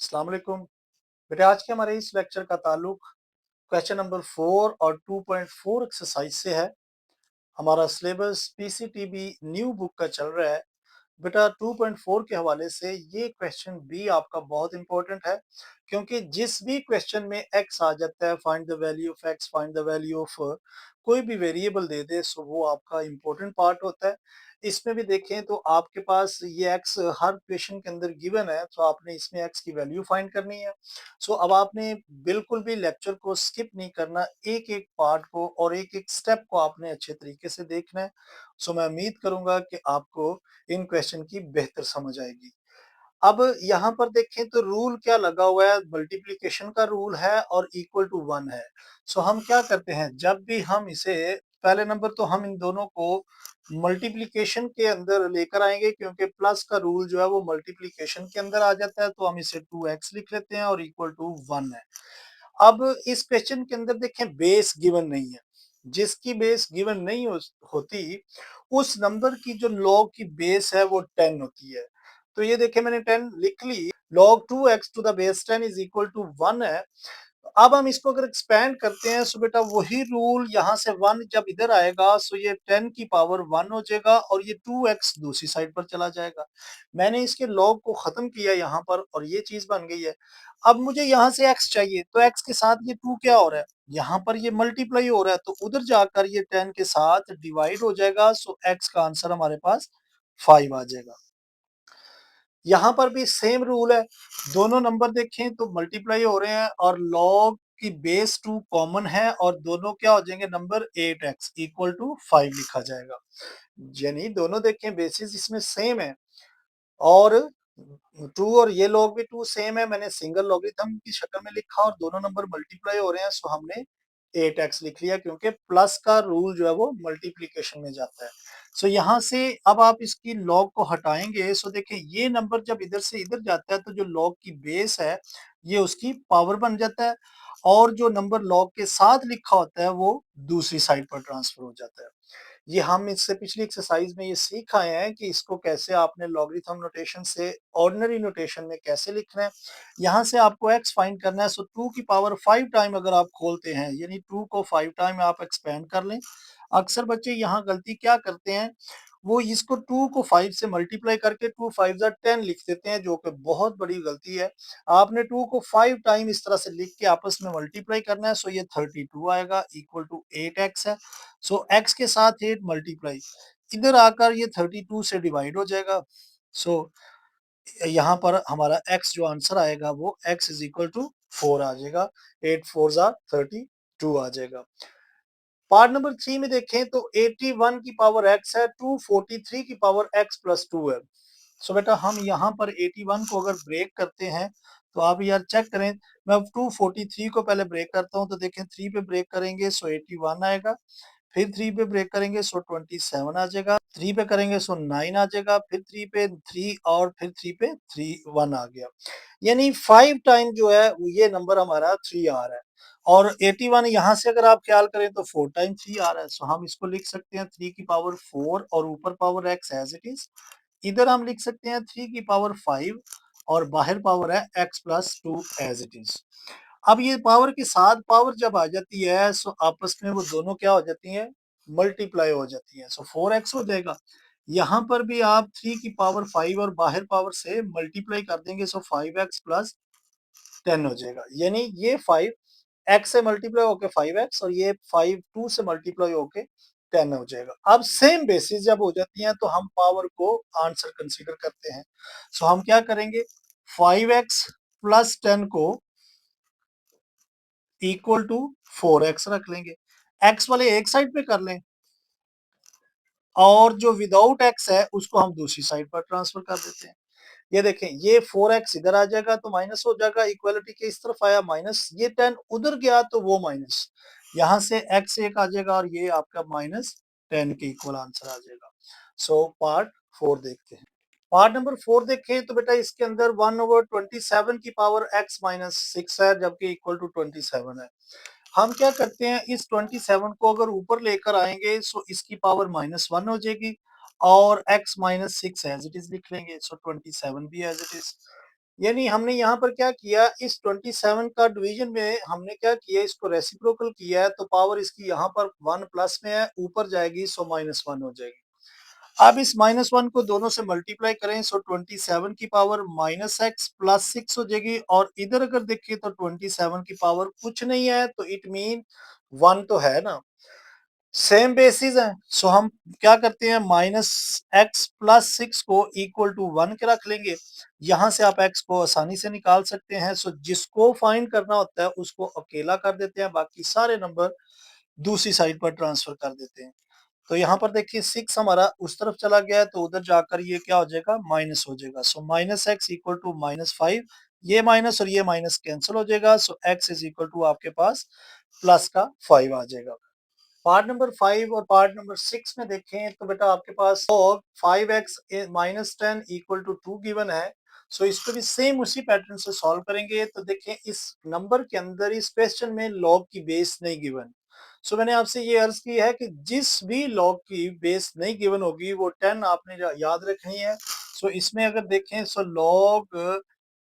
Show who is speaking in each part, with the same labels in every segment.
Speaker 1: अस्सलाम वालेकुम। बेटा आज के हमारे इस लेक्चर का ताल्लुक क्वेश्चन नंबर 4 और 2.4 एक्सरसाइज से है। हमारा सिलेबस पीसीटीबी न्यू बुक का चल रहा है। बेटा 2.4 के हवाले से ये क्वेश्चन भी आपका बहुत इंपॉर्टेंट है, क्योंकि जिस भी क्वेश्चन में एक्स आ जाता है, find the value of x, find the value of कोई भी वेरिएबल दे दे, सो वो आपका इंपॉर्टेंट पार्ट होता है। इसमें भी देखें तो आपके पास ये एक्स हर क्वेश्चन के अंदर गिवन है, तो आपने इसमें एक्स की वैल्यू फाइंड करनी है। सो अब आपने बिल्कुल भी लेक्चर को स्किप नहीं करना, एक एक पार्ट को और एक एक स्टेप को आपने अच्छे तरीके से देखना है। सो मैं उम्मीद करूंगा कि आपको इन क्वेश्चन की बेहतर समझ आएगी। अब यहाँ पर देखें तो रूल क्या लगा हुआ है, मल्टीप्लिकेशन का रूल है और इक्वल टू 1 है। सो हम क्या करते हैं, जब भी हम इसे पहले नंबर तो हम इन दोनों को मल्टीप्लिकेशन के अंदर लेकर आएंगे, क्योंकि प्लस का रूल जो है वो मल्टीप्लिकेशन के अंदर आ जाता है, तो हम इसे 2x लिख लेते हैं और इक्वल टू 1 है। अब इस क्वेश्चन के अंदर देखें बेस गिवन नहीं है। जिसकी बेस गिवन नहीं होती, उस नंबर की जो लॉग की बेस है वो 10 होती है। तो ये देखिए मैंने 10 लिख ली। log 2x to the base 10 is equal to 1 है। अब हम इसको अगर एक्सपेंड करते हैं, सो बेटा वही रूल यहाँ से 1 जब इधर आएगा, सो ये 10 की पावर 1 हो जाएगा और ये 2x दूसरी साइड पर चला जाएगा। मैंने इसके लॉग को खत्म किया यहाँ पर और ये चीज बन गई है। अब मुझे यहाँ से x चाहिए, तो x के साथ ये 2 क्या हो रहा है, यहाँ पर ये मल्टीप्लाई हो रहा है, तो उधर जाकर ये 10 के साथ डिवाइड हो जाएगा। सो x का आंसर हमारे पास 5 आ जाएगा। यहाँ पर भी सेम रूल है, दोनों नंबर देखें तो मल्टीप्लाई हो रहे हैं और log की बेस 2 कॉमन है और दोनों क्या हो जाएंगे, नंबर 8x इक्वल टू 5 लिखा जाएगा। यानी दोनों देखें बेसिस इसमें सेम है और 2 और ये log भी 2 सेम है। मैंने सिंगल लॉगरिथम की शक्ल में लिखा और दोनों नंबर मल्टीप्लाई हो रहे हैं, सो हमने 8x लिख लिया, क्योंकि प्लस का रूल जो है वो मल्टीप्लिकेशन में जाता है। सो यहाँ से अब आप इसकी लॉग को हटाएंगे, सो देखिए ये नंबर जब इधर से इधर जाता है तो जो लॉग की बेस है ये उसकी पावर बन जाता है और जो नंबर लॉग के साथ लिखा होता है वो दूसरी साइड पर ट्रांसफर हो जाता है। ये हम इससे पिछली एक्सरसाइज में ये सीख आए हैं कि इसको कैसे आपने लॉगरिथम नोटेशन से ऑर्डिनरी नोटेशन में कैसे लिखना है। यहाँ से आपको x फाइंड करना है, सो 2 की पावर 5 टाइम अगर आप खोलते हैं, यानी 2 को 5 टाइम आप एक्सपेंड कर लें। अक्सर बच्चे यहाँ गलती क्या करते हैं, वो इसको 2 को 5 से मल्टीप्लाई करके 2 5 जा 10 लिख देते हैं, जो कि बहुत बड़ी गलती है। आपने 2 को 5 टाइम इस तरह से लिख के आपस में मल्टीप्लाई करना है, सो ये 32 आएगा इक्वल टू 8x है। सो x के साथ 8 मल्टीप्लाई, इधर आकर ये 32 से डिवाइड हो जाएगा। सो यहाँ पर हमारा x जो आंसर आएगा वो x इज इक्वल टू 4 आ जाएगा। 8 4 जा 32 आ जाएगा। पार्ट नंबर 3 में देखें तो 81 की पावर x है, 243 की पावर x प्लस 2 है। सो बेटा हम यहाँ पर 81 को अगर ब्रेक करते हैं तो आप यार चेक करें। मैं 243 को पहले ब्रेक करता हूँ, तो देखें 3 पे ब्रेक करेंगे सो 81 आएगा, फिर 3 पे ब्रेक करेंगे सो 27 आ जाएगा, 3 पे करेंगे सो 9 आ जाएगा, फिर 3 पे 3 और फिर 3 पे 3 1 आ गया। यानी 5 टाइम जो है ये नंबर हमारा 3 आ रहा है और 81 यहाँ से अगर आप ख्याल करें तो 4 टाइम 3 आ रहा है। सो हम इसको लिख सकते हैं 3 की पावर 4 और ऊपर power x as it is. इधर हम लिख सकते हैं 3 की पावर 5 और बाहर पावर है x plus 2 as it is. अब ये पावर के साथ पावर जब आ जाती है, सो आपस में वो दोनों क्या हो जाती हैं, मल्टीप्लाई हो जाती है। सो 4x हो जाएगा। यहाँ पर भी आप 3 की पावर 5 और बाहर पावर से मल्टीप्लाई कर देंगे, सो 5x प्लस 10 हो जाएगा। यानी ये 5 x से मल्टीप्लाई होके 5x और ये 5 2 से मल्टीप्लाई होके 10 हो जाएगा। अब सेम बेसिस जब हो जाती हैं तो हम पावर को आंसर कंसीडर करते हैं। सो हम क्या करेंगे, 5x प्लस 10 को इक्वल टू 4x रख लेंगे। x वाले एक साइड पे कर लें और जो विदाउट x है उसको हम दूसरी साइड पर ट्रांसफर कर देते हैं। ये देखें ये 4x इधर आ जाएगा तो माइनस हो जाएगा, इक्वालिटी के इस तरफ आया माइनस, ये 10 उधर गया तो वो माइनस, यहाँ से x एक आ जाएगा और ये आपका माइनस 10 के इक्वल आंसर आ जाएगा। सो पार्ट 4 देखते हैं। पार्ट नंबर 4 देखें तो बेटा इसके अंदर 1/27 की पावर x माइनस 6 है, जबकि इक्वल टू 27 है। हम क्या करते हैं, इस 27 को अगर ऊपर लेकर आएंगे सो इसकी पावर -1 हो जाएगी और x minus 6 as it is लिख लेंगे, सो 27 भी एज इट इज। यानी हमने यहाँ पर क्या किया, इस 27 का डिवीजन में हमने क्या किया, इसको रेसिप्रोकल किया है, तो पावर इसकी यहाँ पर 1 प्लस में है, ऊपर जाएगी सो -1 हो जाएगी। अब इस -1 को दोनों से मल्टीप्लाई करें सो 27 की पावर -x प्लस 6 हो जाएगी, और इधर अगर देखें तो 27 की पावर कुछ नहीं है, तो इट मीन 1 तो है ना, सेम बेसिस है। सो हम क्या करते हैं, -x प्लस 6 को इक्वल टू 1 के रख लेंगे। यहां से आप x को आसानी से निकाल सकते हैं। सो जिसको फाइंड करना होता है उसको अकेला कर देते हैं, बाकी सारे नंबर दूसरी साइड पर ट्रांसफर कर देते हैं। तो यहाँ पर देखिए 6 हमारा उस तरफ चला गया है, तो उधर जाकर ये क्या हो जाएगा, माइनस हो जाएगा। सो -x इक्वल टू -5, ये माइनस और ये माइनस कैंसिल हो जाएगा। सो x इज इक्वल टू आपके पास प्लस का 5 आ जाएगा। पार्ट नंबर 5 और पार्ट नंबर 6 में देखें तो बेटा आपके पास log 5x minus 10 equal to 2 given है। सो इसको भी सेम उसी पैटर्न से सॉल्व करेंगे। तो देखें इस नंबर के अंदर, इस क्वेश्चन में log की बेस नहीं गिवन। सो मैंने आपसे ये अर्ज की है कि जिस भी log की बेस नहीं गिवन होगी वो 10 आपने याद रखनी है। सो इसमें अगर देखें सो log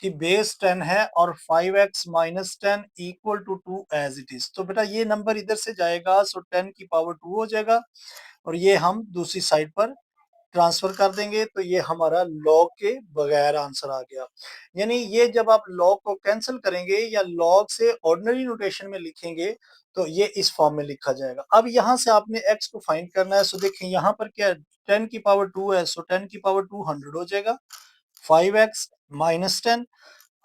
Speaker 1: की बेस 10 है और 5x minus 10 equal to 2 as it is. तो बेटा ये नंबर इधर से जाएगा, सो 10 की पावर 2 हो जाएगा, और ये हम दूसरी साइड पर ट्रांसफर कर देंगे, तो ये हमारा लॉग के बगैर आंसर आ गया। यानी ये जब आप लॉग को कैंसिल करेंगे या लॉग से ऑर्डिनरी नोटेशन में लिखेंगे तो ये इस फॉर्म में लिखा जाएगा। अब यहाँ से आपने x को फाइंड करना है। सो देखिए यहाँ पर क्या है, 10 की पावर 2 है, सो 10 की पावर 2 100 हो जाएगा। 5x माइनस 10,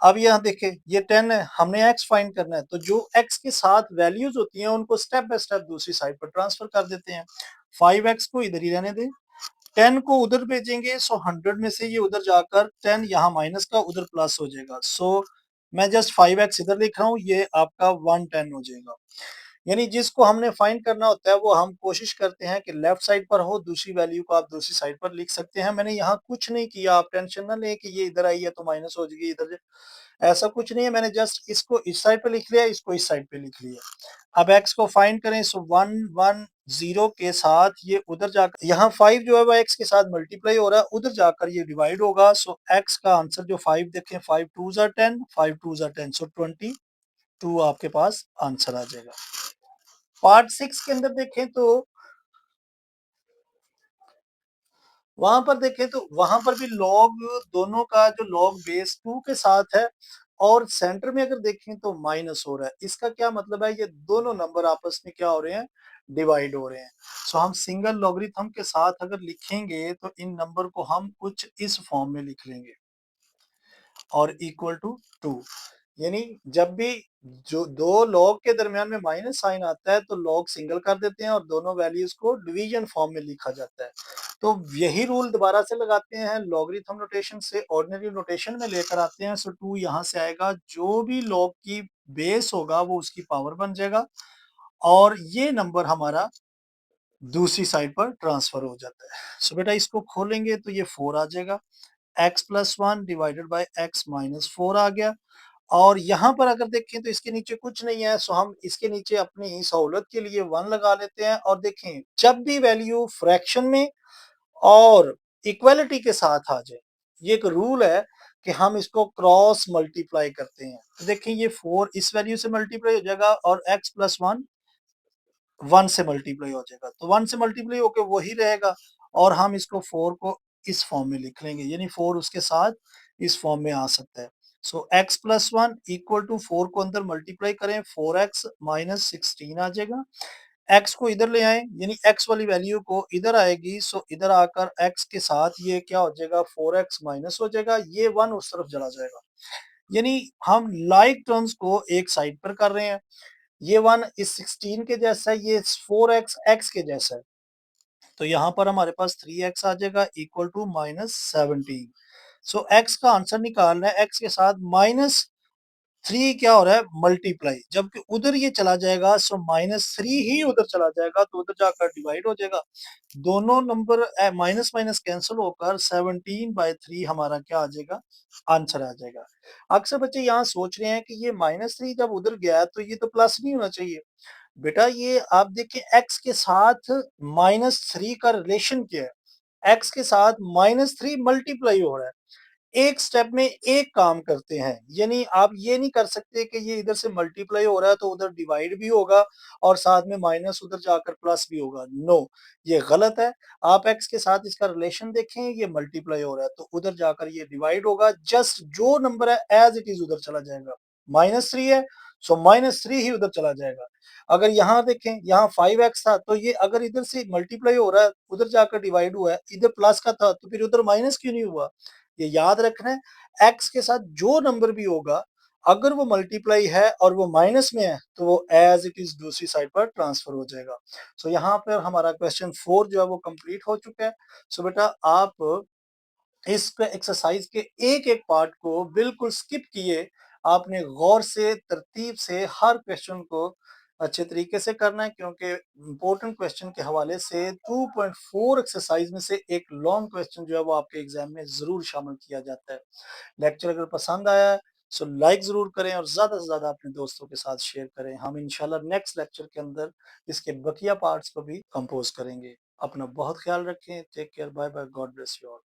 Speaker 1: अब यहाँ देखें ये 10 है, हमने x फाइंड करना है, तो जो x के साथ वैल्यूज होती हैं उनको स्टेप बाय स्टेप दूसरी साइड पर ट्रांसफर कर देते हैं। 5x को इधर ही रहने दें, 10 को उधर भेजेंगे, सो 100 में से ये उधर जाकर 10 यहाँ माइनस का उधर प्लस हो जाएगा। सो मैं जस्ट 5x इधर लिख रहा हूँ, ये आपका 110 हो जाएगा। यानी जिसको हमने फाइंड करना होता है वो हम कोशिश करते हैं कि लेफ्ट साइड पर हो, दूसरी वैल्यू को आप दूसरी साइड पर लिख सकते हैं। मैंने यहाँ कुछ नहीं किया, आप टेंशन ना लें कि ये इधर आई है तो माइनस हो जाएगी इधर, ऐसा कुछ नहीं है। मैंने जस्ट इसको इस साइड पे लिख लिया, इसको इस साइड पे लिख लिया। अब x को फाइंड करें, सो 110 के साथ ये उधर जाकर, यहाँ 5 जो है वो x के साथ मल्टीप्लाई हो रहा है, उधर जाकर ये डिवाइड होगा। सो x का आंसर जो 5 देखें, 5 2 ज़ा 10, 5 2 ज़ा 10, सो 22 आपके पास आंसर आ जाएगा। पार्ट 6 के अंदर देखें तो वहां पर देखें तो वहां पर भी लॉग, दोनों का जो लॉग बेस 2 के साथ है, और सेंटर में अगर देखें तो माइनस हो रहा है। इसका क्या मतलब है, ये दोनों नंबर आपस में क्या हो रहे हैं, डिवाइड हो रहे हैं। सो हम सिंगल लॉगरिथम के साथ अगर लिखेंगे तो इन नंबर को हम कुछ इस फॉर्म में लिख लेंगे, और इक्वल टू 2। यानी जब भी जो दो लॉग के दरमियान में माइनस साइन आता है तो लॉग सिंगल कर देते हैं और दोनों वैल्यूज को डिवीजन फॉर्म में लिखा जाता है। तो यही रूल दोबारा से लगाते हैं, लॉगरिथम नोटेशन से ऑर्डिनरी नोटेशन में लेकर आते हैं। सो 2 यहाँ से आएगा, जो भी लॉग की बेस होगा वो उसकी पावर बन जाएगा, और ये नंबर हमारा दूसरी साइड पर ट्रांसफर हो जाता है। सो बेटा इसको खोलेंगे तो ये 4 आ जाएगा, x plus 1 divided by x minus 4 आ गया। और यहाँ पर अगर देखें तो इसके नीचे कुछ नहीं है, सो हम इसके नीचे अपनी सहूलत के लिए 1 लगा लेते हैं। और देखें जब भी वैल्यू फ्रैक्शन में और इक्वलिटी के साथ आ जाए, ये एक रूल है कि हम इसको क्रॉस मल्टीप्लाई करते हैं। तो देखें ये 4 इस वैल्यू से मल्टीप्लाई हो जाएगा और x प्लस 1 1 से मल्टीप्लाई हो जाएगा, तो 1 से मल्टीप्लाई होकर वही रहेगा, और हम इसको 4 को इस फॉर्म में लिख लेंगे, यानी 4 उसके साथ इस फॉर्म में आ सकता है। सो x प्लस 1 इक्वल टू 4 को अंदर मल्टीप्लाई करें, 4x माइनस 16 आ जाएगा। x को इधर ले आए, यानी x वाली वैल्यू को इधर आएगी, सो इधर आकर x के साथ ये क्या हो जाएगा, 4x माइनस हो जाएगा, ये 1 उस तरफ चला जाएगा। यानी हम लाइक टर्म्स को एक साइड पर कर रहे हैं। ये 1 इस 16 के जैसा है, ये 4x x के जैसा है, तो यहाँ पर हमारे पास 3x आ जाएगा इक्वल टू -17। सो x का आंसर निकालना है, x के साथ -3 क्या हो रहा है, मल्टीप्लाई, जबकि उधर ये चला जाएगा, सो -3 ही उधर चला जाएगा, तो उधर जाकर डिवाइड हो जाएगा। दोनों नंबर माइनस माइनस कैंसिल होकर 17/3 हमारा क्या आ जाएगा, आंसर आ जाएगा। अक्सर बच्चे यहाँ सोच रहे हैं कि ये -3 जब उधर गया तो ये तो प्लस नहीं होना चाहिए। बेटा ये आप देखिए x के साथ -3 का रिलेशन क्या है, x के साथ -3 मल्टीप्लाई हो रहा है, एक स्टेप में एक काम करते हैं, यानी आप ये नहीं कर सकते कि ये इधर से मल्टीप्लाई हो रहा है तो उधर डिवाइड भी होगा और साथ में माइनस उधर जाकर प्लस भी होगा। नो, ये गलत है। आप x के साथ इसका रिलेशन देखें, ये मल्टीप्लाई हो रहा है तो उधर जाकर ये डिवाइड होगा। जस्ट जो नंबर है एज इट इज उधर चला जाएगा। -3 है, सो -3 ही उधर चला जाएगा। अगर यहाँ देखें, यहाँ 5x था तो ये अगर इधर से मल्टीप्लाई हो रहा है, उधर जाकर डिवाइड हुआ है, इधर प्लस का था तो फिर उधर माइनस क्यों नहीं हुआ? ये याद रखना है। x के साथ जो नंबर भी होगा, अगर वो मल्टीप्लाई है और वो माइनस में है तो वो एज इट इज दूसरी साइड पर ट्रांसफर हो जाएगा। सो यहाँ पर हमारा क्वेश्चन 4 जो है वो कंप्लीट हो चुका है। सो बेटा आप इस एक्सरसाइज के एक-एक पार्ट को बिल्कुल स्किप किए, आपने गौर से, तरतीब से हर क्वेश्चन को अच्छे तरीके से करना है, क्योंकि इम्पोर्टेंट क्वेश्चन के हवाले से 2.4 एक्सरसाइज में से एक लॉन्ग क्वेश्चन जो है वो आपके एग्जाम में ज़रूर शामिल किया जाता है। लेक्चर अगर पसंद आया है, सो लाइक ज़रूर करें और ज़्यादा से ज़्यादा अपने दोस्तों के साथ शेयर करें। हम इंशाल्लाह नेक्स्ट लेक्चर के अंदर इसके बकिया पार्ट्स को भी कंपोज़ करेंगे। अपना बहुत ख्याल रखें। Take care, bye bye, God bless you all.